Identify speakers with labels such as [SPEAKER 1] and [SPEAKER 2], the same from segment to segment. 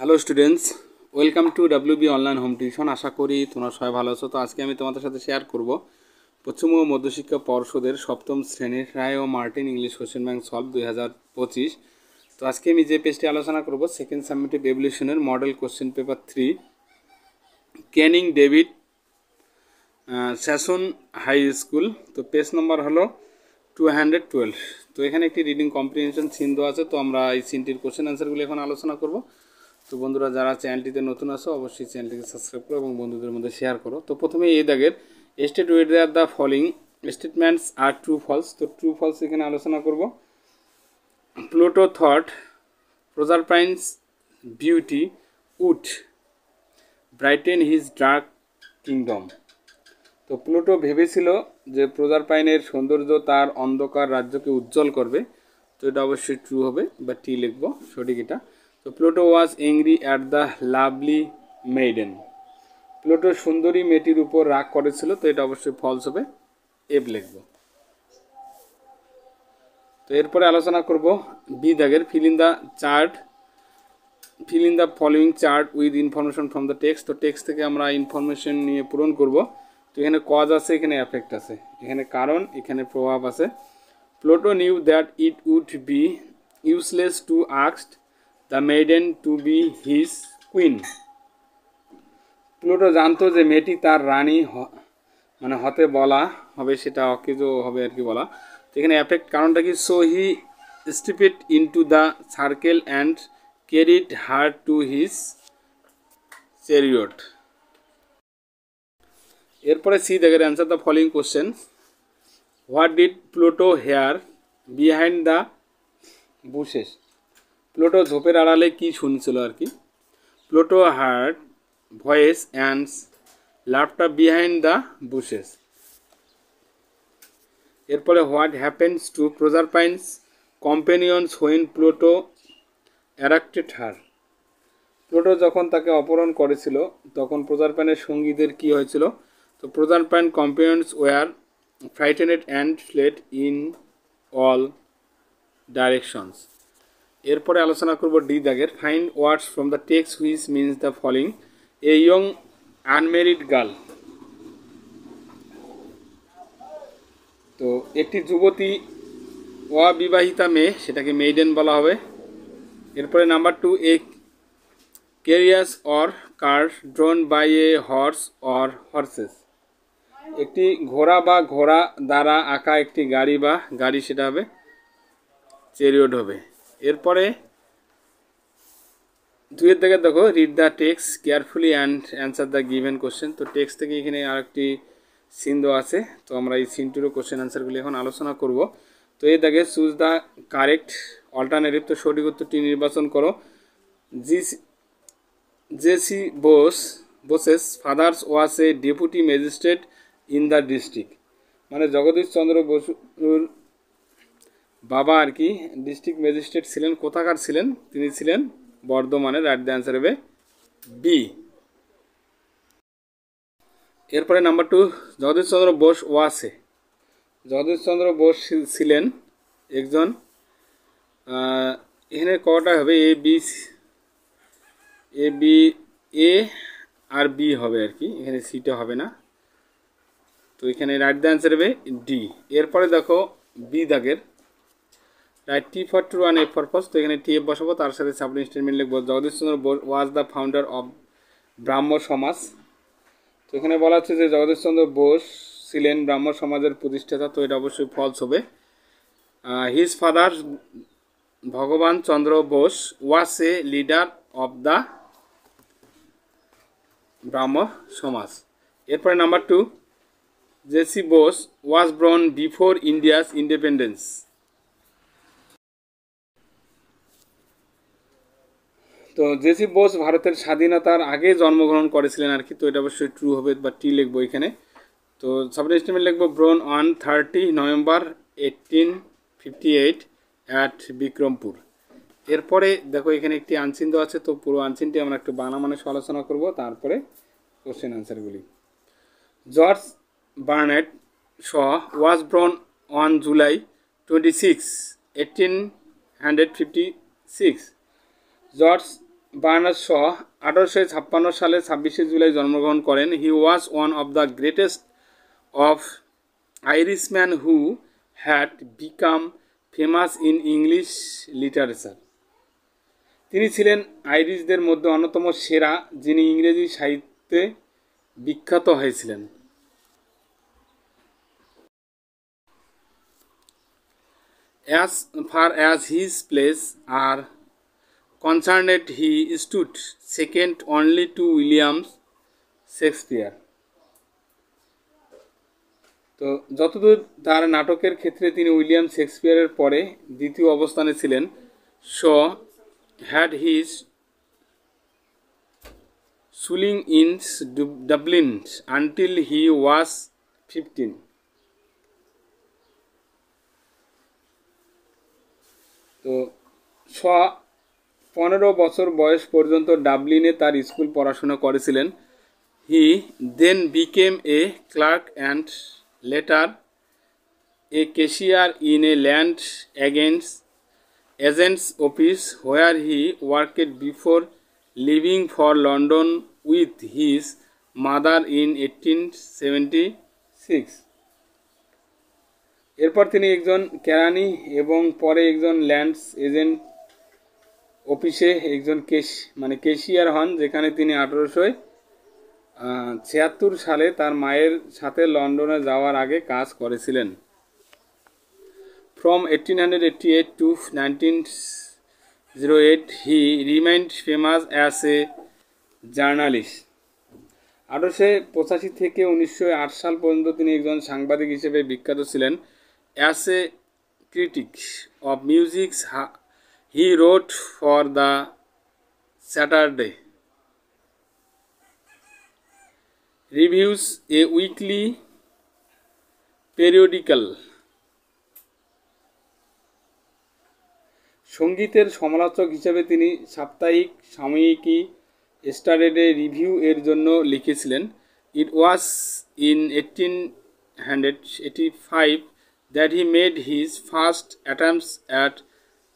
[SPEAKER 1] Hello students, welcome to WB online home tuition. আশা করি তোমরা সবাই ভালো আছো। তো আজকে আমি তোমাদের সাথে শেয়ার করব পশ্চিমবঙ্গ মধ্যশিক্ষা পর্ষদের সপ্তম শ্রেণীর রায় ও Martin English question bank solve 2025। তো আজকে আমি যে পেজটি আলোচনা করব সেকেন্ড সাবমিটিভ এভলিউশনের model question paper 3 Canning David Sassoon high school. তো পেজ নাম্বার হলো 212। তো এখানে একটি রিডিং কম্প্রিহেনশন সিন দেওয়া আছে। তো আমরা এই সিনটির কোশ্চেন অ্যান্সারগুলি এখন আলোচনা করব। তো বন্ধুরা যারা চ্যানেলটিতে নতুন আসো অবশ্যই চ্যানেলটিকে সাবস্ক্রাইব করো এবং বন্ধুদের মধ্যে শেয়ার করো। তো প্রথমে এই দাগের state whether the following statements are true false. তো ট্রু ফলস এখানে আলোচনা করব। Pluto thought Proserpine's beauty would brighten his dark kingdom. তো প্লুটো ভেবেছিল যে প্রজারপাইনের সৌন্দর্য তার অন্ধকার রাজ্যকে উজ্জ্বল করবে। তো এটা অবশ্যই ট্রু হবে, বা টি লিখবো, সঠিক এটা। তো Pluto was angry at the lovely maiden. Pluto সুন্দরী মেয়েটির উপর রাগ করেছিল। তো এটা অবশ্যই ফলস হবে, এফ লিখবো। তো এরপরে আলোচনা করব বি দাগের fill in the following chart with information from the text. তো টেক্সট থেকে আমরা ইনফরমেশন নিয়ে পূরণ করব। তো এখানে কজ আছে, এখানে এফেক্ট আছে, এখানে কারণ, এখানে প্রভাব আছে। Pluto knew that it would be useless to ask the maiden to be his queen. Pluto জানতো যে মেয়েটি তার রানী হতে বলা হবে, সেটা অকেজ হবে আর কি বলা। তো এখানে এফেক্ট কারণটা কি, so he stepped into the circle and carried her to his chariot. এরপরে সি দেখেন answer the following question. What did Pluto hear behind the bushes. Pluto ঝোপের আড়ালে কি শুনছিল আর কি। Pluto heard voice and laughter behind the bushes. এরপরে what happens to Proserpine's companions when Pluto attracted her. Pluto যখন তাকে অপহরণ করেছিল তখন প্রজারপাইনের সঙ্গীদের কি হয়েছিল। তো Proserpine companions were frightened and fled in all directions. এরপরে আলোচনা করব ডি দাগের find words from the text which means the following a young unmarried girl. তো একটি যুবতী অবিবাহিতা মেয়ে, সেটাকে মেইডেন বলা হবে। এরপরে number 2, a carriage or car drawn by a horse or horses. একটি ঘোড়া বা ঘোড়া দ্বারা আঁকা একটি গাড়ি সেটা হবে চ্যারিয়ট হবে। এরপরে 2 থেকে দেখো read the text carefully and answer the given question. তো টেক্সট থেকে এখানে আরেকটি সিন দেওয়া আছে। তো আমরা এই সিনটিরও কোশ্চেন অ্যান্সারগুলি এখন আলোচনা করব। তো এই দেখে চুজ দ্য কারেক্ট অল্টারনেটিভ। তো সঠিক উত্তরটি নির্বাচন করো। JC Bose's fathers was a deputy magistrate in the district. মানে জগদীশ চন্দ্র বসুর বাবা আর কি ডিস্ট্রিক্ট ম্যাজিস্ট্রেট ছিলেন। কোথাকার ছিলেন? তিনি ছিলেন বর্ধমানের। রাইট দ্য অ্যান্সার হবে বি। এরপরে নাম্বার 2, জগদীশচন্দ্র বোস ওয়াসে। জগদীশচন্দ্র বোস ছিলেন একজন, এখানে কটা হবে, এ আর বি হবে আর কি, এখানে সিটা হবে না। তো এখানে রাইট দ্য অ্যান্সার হবে ডি। এরপরে দেখো বি দাগের write T for true and F for false. তো এখানে টি এফ বসাবো, তার সাথে সাবলিং স্টেটমেন্ট লিখবো। Jagadish Chandra Bose was the founder of Brahmo Samaj. তো এখানে বলা হচ্ছে যে জগদীশচন্দ্র বোস ছিলেন ব্রাহ্ম সমাজের প্রতিষ্ঠাতা। তো এটা অবশ্যই ফলস হবে। His father Bhagaban Chandra Bose was a leader of the Brahmo Samaj. এরপরে number 2, JC Bose was born before India's independence. তো জেসি বোস ভারতের স্বাধীনতার আগে জন্মগ্রহণ করেছিলেন আর কি। তো এটা অবশ্যই ট্রু হবে, বা টি লিখবো এখানে। তো সাবলিং স্টেটমেন্ট লিখবো ব্রোন অন 30 নভেম্বর 1858 অ্যাট বিক্রমপুর। এরপরে দেখো এখানে একটি আনসিন দেওয়া আছে। তো পুরো আনসিনটি আমরা একটু বাংলা মানে আলোচনা করব, তারপরে কোশ্চেন অ্যান্সারগুলি। George Bernard Shaw was born on July 26, 1856। George Bernard Shaw 1856 সালে 26শে জুলাই জন্মগ্রহণ করেন। He was one of the greatest of Irishman who had become famous in English literature. তিনি ছিলেন আইরিশদের মধ্যে অন্যতম সেরা যিনি ইংরেজি সাহিত্যে বিখ্যাত হয়েছিলেন। As far as his plays are concerned, he stood second only to William Shakespeare. তো যতদূর তার নাটকের ক্ষেত্রে তিনি উইলিয়াম শেক্সপিয়ারের পরে দ্বিতীয় অবস্থানে ছিলেন। শ had his schooling in Dublin until he was 15. তো 15 বছর বয়স পর্যন্ত ডাবলিনে তার স্কুল পড়াশোনা করেছিলেন। He then became a clerk and later a cashier in a land agent's office where he worked before living for London with his mother in 1876। এরপর তিনি একজন কেরানি এবং পরে একজন ল্যান্ডস এজেন্ট অফিসে একজন ক্যাশিয়ার হন, যেখানে তিনি 1876 সালে তার মায়ের সাথে লন্ডনে যাওয়ার আগে কাজ করেছিলেন। From 1888 to 1908 he remained famous as a journalist. 1885 থেকে 1908 সাল পর্যন্ত তিনি একজন সাংবাদিক হিসেবে বিখ্যাত ছিলেন। As a critic of music, he wrote for the Saturday Reviews, a weekly periodical. সঙ্গীতের সমালোচক হিসেবে তিনি সাপ্তাহিক সাময়িকী স্যাটারডে রিভিউ এর জন্য লিখেছিলেন। It was in 1885 that he made his first attempts at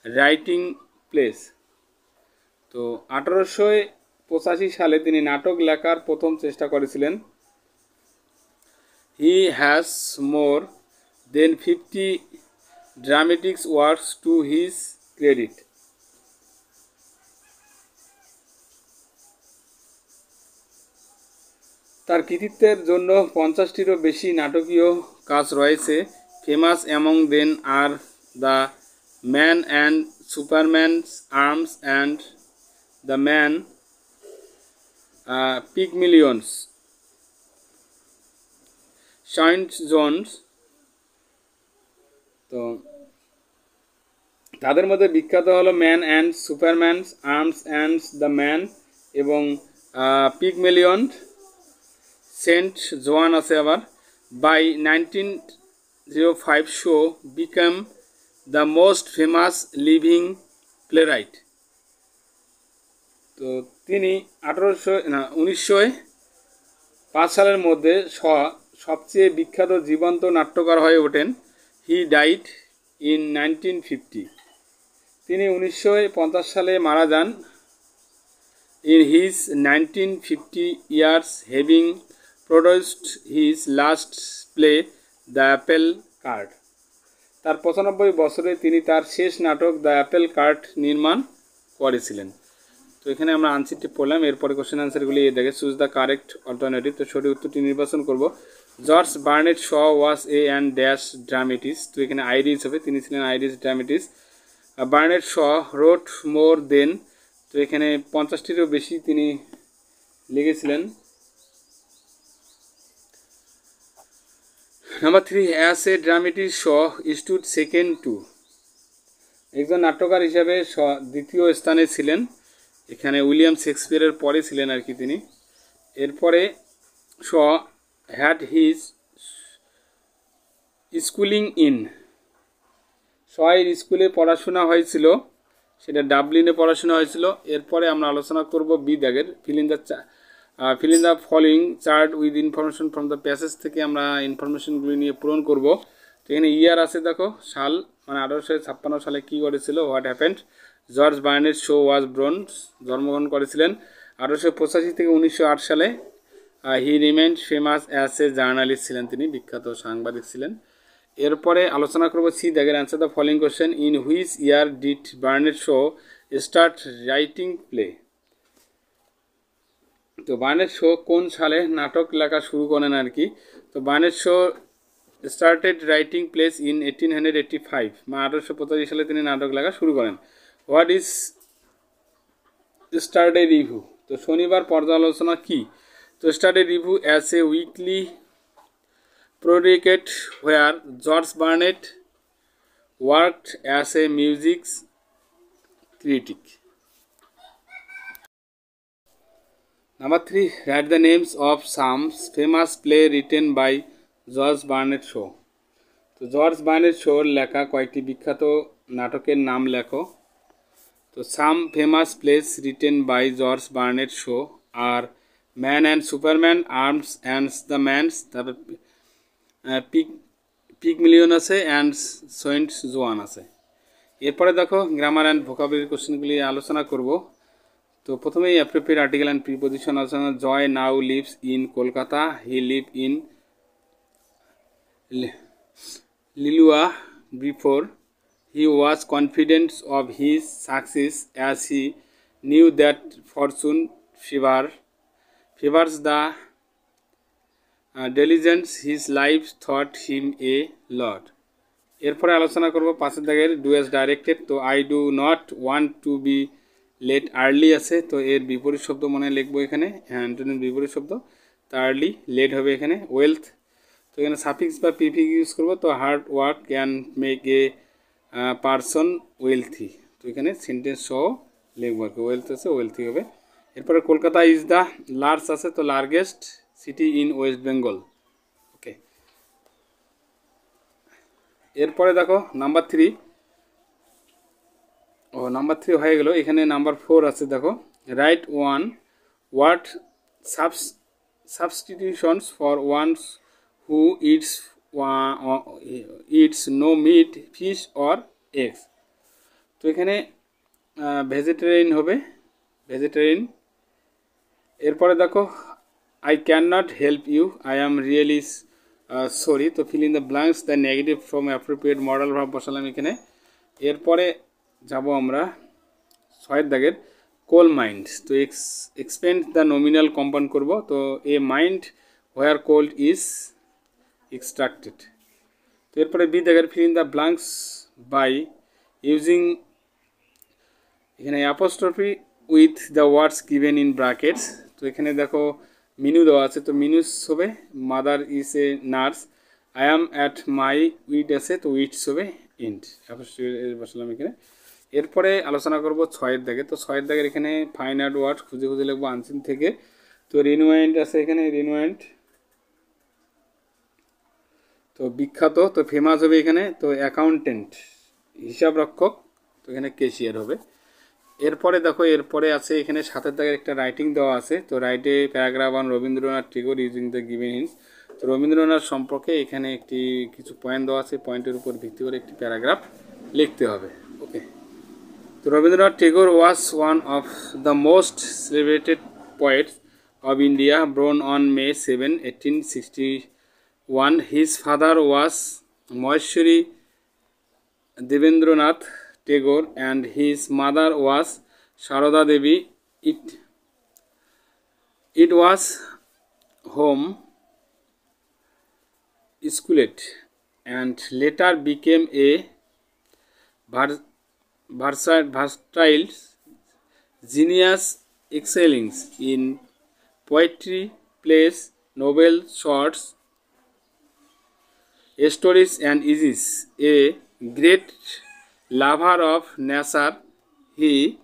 [SPEAKER 1] writing plays. তো 1885 সালে তিনি নাটক লেখার প্রথম চেষ্টা করেছিলেন। He has more than 50 dramatic works to his credit. তার কৃতিত্বের জন্য 50টিরও বেশি নাটকীয় কাজ রয়েছে। Famous among them are the man and Superman's arms and the man Pygmalion's, Saint John's. তো তাদের মধ্যে বিখ্যাত হলো man and Superman's arms and the man এবং পিগমিলিয়ন। সেন্ট জোয়ান আছে আবার। By 1905 Shaw became the most famous living playwright. তো তিনি 1905 সালের মধ্যে সবচেয়ে বিখ্যাত জীবন্ত নাট্যকার হয়ে ওঠেন। He died in 1950। তিনি 1950 সালে মারা যান। In his 1950 years having produced his last play the Apple cart. তার 95 বছরে তিনি তার শেষ নাটক দ্য অ্যাপেল কার্ট নির্মাণ করেছিলেন। তো এখানে আমরা আনসারটি পড়লাম, এরপরে কোশ্চেন আনসারগুলি দেখে চুজ দ্য কারেক্ট অল্টারনেটিভ। তো সঠিক উত্তরটি নির্বাচন করব। George Bernard Shaw was a and dash dramatist. তো এখানে আইরিশ হবে, তিনি ছিলেন আইরিশ ড্রামেটিস্ট। বার্নেট শ রোট মোর দেন। তো এখানে 50টিরও বেশি তিনি লিখেছিলেন। Number 3, as a dramatist Shaw stood second to. একজন নাট্যকার হিসাবে শ দ্বিতীয় স্থানে ছিলেন। এখানে উইলিয়াম শেক্সপিয়ারের পরে ছিলেন আর কি তিনি। এরপরে শ হ্যাড হিজ স্কুলিং ইন। শয়ের স্কুলে পড়াশোনা হয়েছিল, সেটা ডাবলিনে পড়াশোনা হয়েছিল। এরপরে আমরা আলোচনা করব বি দাগের fill in the following chart with information from the passage থেকে আমরা ইনফরমেশনগুলি নিয়ে পূরণ করব। তো এখানে ইয়ার আছে দেখো, সাল মানে 1856 সালে কী করেছিল, what happened. George Burnett Shaw was born জন্মগ্রহণ করেছিলেন 1885 থেকে 1908 সালে। He remained famous as a journalist ছিলেন, তিনি বিখ্যাত সাংবাদিক ছিলেন। এরপরে আলোচনা করব সি দাগের answer the following question. In which year did Burnett show start writing play? তো বার্নেট শো কোন সালে নাটক লেখা শুরু করেন আর কি? তো Burnett show started writing place in 1885, 1885 সালে তিনি নাটক লেখা শুরু করেন। What is স্টারডে review? তো শনিবার পর্যালোচনা কি? তো স্টারডে review as a weekly periodical where George Burnett worked as a music critic. Number 3, write the names of some famous play written by George Burnett Shaw. তো জর্জ বার্নেট শোর লেখা কয়েকটি বিখ্যাত নাটকের নাম লেখো। তো some famous plays written by George Burnett Shaw are man and superman, arms and the mans, তারপর পিগমিলিয়ন আছে অ্যান্ড সেন্ট জোয়ান আছে। এরপরে দেখো গ্রামার অ্যান্ড ভোকাবুলারি কোশ্চেনগুলি আলোচনা করব। তো প্রথমেই অ্যাপ্রোপ্রিয়েট আর্টিকেল অ্যান্ড প্রিপোজিশন আলোচনা। Joy now lives in Kolkata, he live in Liluah before, he was confident of his success as he knew that fortune favours the diligence his life taught him a lot. এরপরে আলোচনা করব পাঁচের দাগের do as directed. তো I do not want to be late early আছে, তো এর বিপরীত শব্দ মনে লিখবো এখানে, অ্যান্টোনিম বিপরীত শব্দ। তো আর্লি লেট হবে এখানে। ওয়েলথ, তো এখানে সাফিক্স বা প্রিফিক্স ইউজ করবো। তো hard work can make a person wealthy, তো এখানে সেন্টেন্স সহ লিখবো আর কি। ওয়েলথ আছে, ওয়েলথি হবে। এরপরে কলকাতা ইজ দ্য লার্জ আছে, তো largest city in West Bengal. Okay, এরপরে দেখো নাম্বার 3, নাম্বার 3 হয়ে গেল। এখানে নাম্বার 4 আছে, দেখো write one word substitutions for ones who eats no meat, fish or eggs. তো এখানে ভেজিটেরিয়ান হবে, ভেজিটেরিয়ান। এরপরে দেখো I cannot help you, I am really sorry. তো fill in the blanks the negative from appropriate modal verb বসালাম এখানে। এরপরে যাব আমরা 6 দাগের কোল মাইন্ড। তো এক্সপেন্ড দ্য নমিনাল কম্পাউন্ড করব। তো a mind where cold is extracted. তো এরপরে বি দাগের fill in the blanks by using এখানে apostrophe with the words given in brackets. তো এখানে দেখো মিনু দেওয়া আছে, তো মিনুস হবে mother is a nurse, I am at my wit আছে, তো উইটস হবে ইন্ট, বসালাম এখানে। এরপরে আলোচনা করব 6 দাগে। তো 6 দাগের এখানে ফাইন আর্ট ওয়ার্ড খুঁজে খুঁজে লিখবো আনসিন থেকে। তো রিনুয়েন্ট আছে এখানে, রিনুয়েন্ট তো বিখ্যাত, তো ফেমাস হবে এখানে। তো অ্যাকাউন্টেন্ট হিসাব রক্ষক, তো এখানে কেশিয়ার হবে। এরপরে দেখো এরপরে আছে এখানে 7 দাগের একটা রাইটিং দেওয়া আছে। তো রাইটে paragraph on Rabindranath Tagore using the given hints. তো রবীন্দ্রনাথ সম্পর্কে এখানে একটি কিছু পয়েন্ট দেওয়া আছে, পয়েন্টের উপর ভিত্তি করে একটি প্যারাগ্রাফ লিখতে হবে। ওকে, তো Rabindranath Tagore was one of the most celebrated poets of India, born on May 7, 1861. His father was Maheshwari Devendranath Tagore and his mother was Sharoda Devi. It was home schooled and later became a versatile genius, excelling in poetry, plays, novels, shorts stories and essays. A great lover of nature, he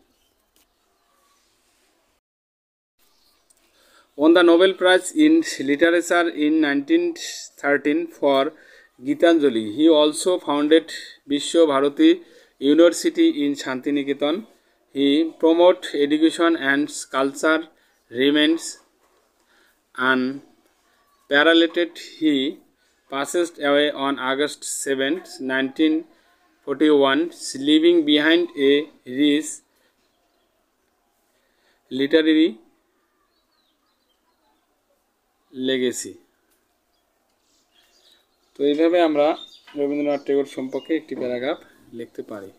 [SPEAKER 1] won the Nobel Prize in Literature in 1913 for Gitanjali. He also founded Vishwa Bharati University in Shantiniketan. He promoted education and culture, remains unparalleled. He passed away on August 7, 19 41 leaving behind a rich literary legacy। তো এইভাবে আমরা রবীন্দ্রনাথ ঠাকুর সম্পর্কে একটি paragraph লিখতে পারি।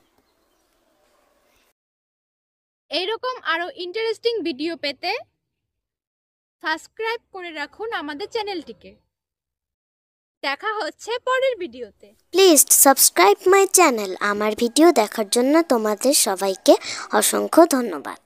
[SPEAKER 2] এইরকম আরো interesting video পেতে সাবস্ক্রাইব করে রাখুন আমাদের চ্যানেলটিকে। দেখা হচ্ছে পরের ভিডিওতে।
[SPEAKER 3] Please subscribe my channel. আমার ভিডিও দেখার জন্য তোমাদের সবাইকে অসংখ্য ধন্যবাদ।